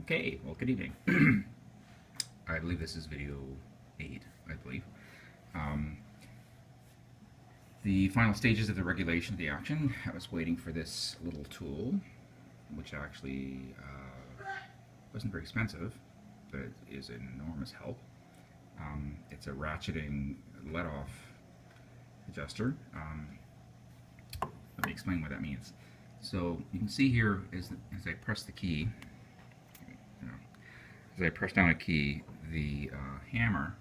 Okay, well, good evening. I believe this is video 8, I believe. Um, the final stages of the regulation of the action. I was waiting for this little tool, which actually wasn't very expensive, but it is an enormous help. It's a ratcheting let-off adjuster. Let me explain what that means. So you can see here as I press the key, as I press down a key, the hammer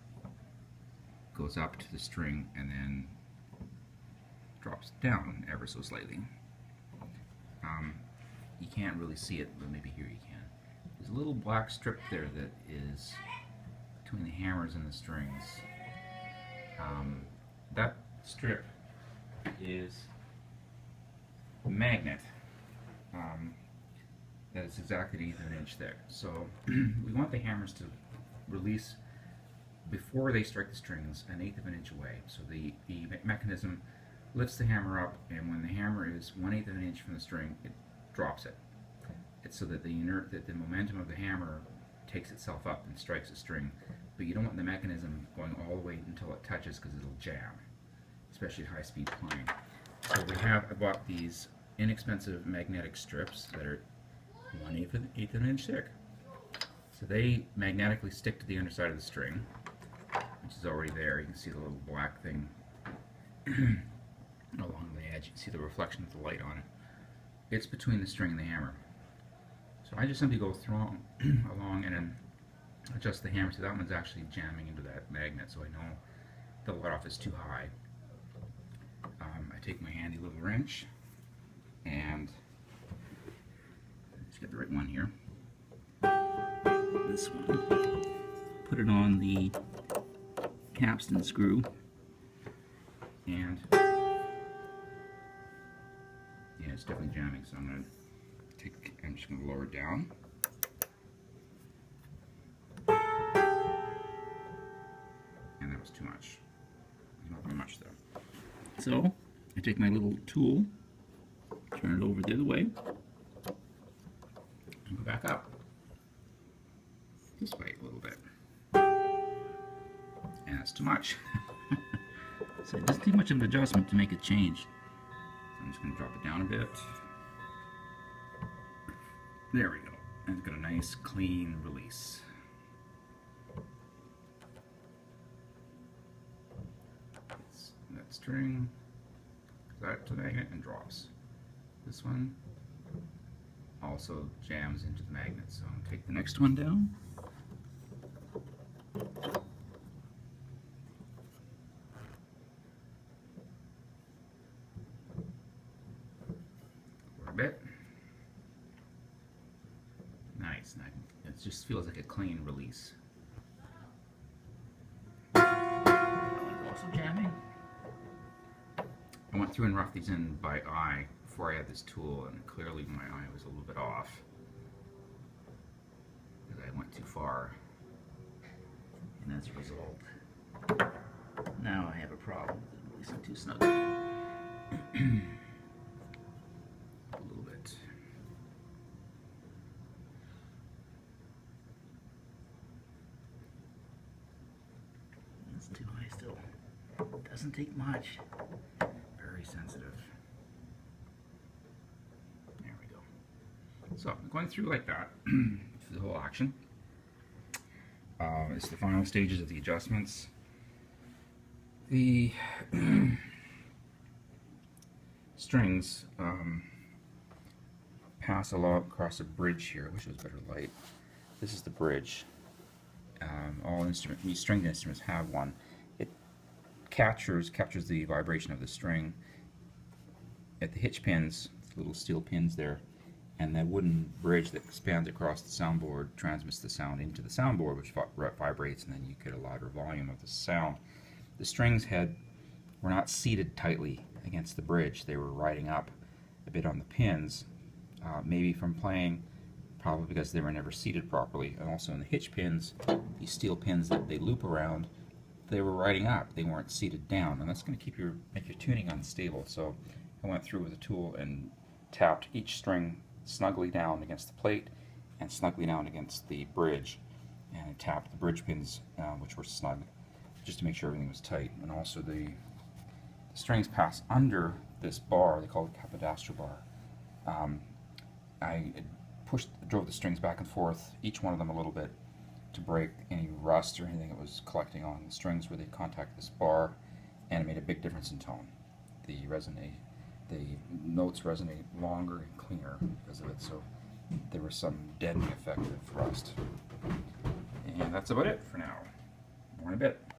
goes up to the string and then drops down ever so slightly. You can't really see it, but maybe here you can. There's a little black strip there that is between the hammers and the strings. That strip is a magnet. That is exactly 1/8 of an inch thick. So we want the hammers to release before they strike the strings 1/8 of an inch away. So the mechanism lifts the hammer up, and when the hammer is 1/8 of an inch from the string, it drops it. It's so that the momentum of the hammer takes itself up and strikes the string, but you don't want the mechanism going all the way until it touches, because it'll jam, especially at high speed playing. So I bought these inexpensive magnetic strips that are 1/8 of an inch thick. So they magnetically stick to the underside of the string, which is already there. You can see the little black thing along the edge. You can see the reflection of the light on it. It's between the string and the hammer. So I just simply go along and then adjust the hammer so that one's actually jamming into that magnet, so I know the let-off is too high. I take my handy little wrench and let's get the right one here. This one. Put it on the capstan screw, and yeah, it's definitely jamming. So I'm just going to lower it down. And that was too much. Not very much though. So I take my little tool, turn it over the other way, and go back up. This way a little bit. And that's too much. So it doesn't take much of an adjustment to make it change. So I'm just going to drop it down a bit. There we go. And it's got a nice clean release. That string goes out to the magnet and drops. This one also jams into the magnet. So I'm going to take the next one down. A bit. Nice. It just feels like a clean release. Also jamming. I went through and roughed these in by eye before I had this tool, and clearly my eye was a little bit off because I went too far. And as a result, now I have a problem with releasing too snug. A little bit. That's too high still. Doesn't take much. Very sensitive. There we go. So I'm going through like that for the whole action. It's the final stages of the adjustments. The strings pass along across a bridge here. I wish it was better light. This is the bridge. All these stringed instruments have one. It captures the vibration of the string at the hitch pins, little steel pins there, and that wooden bridge that spans across the soundboard transmits the sound into the soundboard, which vibrates, and then you get a louder volume of the sound. The strings were not seated tightly against the bridge. They were riding up a bit on the pins, maybe from playing, probably because they were never seated properly. And also in the hitch pins, these steel pins that they loop around, they were riding up. They weren't seated down, and that's going to make your tuning unstable. So I went through with a tool and tapped each string snugly down against the plate and snugly down against the bridge, and I tapped the bridge pins, which were snug, just to make sure everything was tight. And also the strings pass under this bar, they call it capodastral bar. I drove the strings back and forth, each one of them a little bit, to break any rust or anything that was collecting on the strings where they contact this bar, and it made a big difference in tone. The notes resonate longer and cleaner because of it, so there was some deadening effect of rust. And that's about it for now. More in a bit.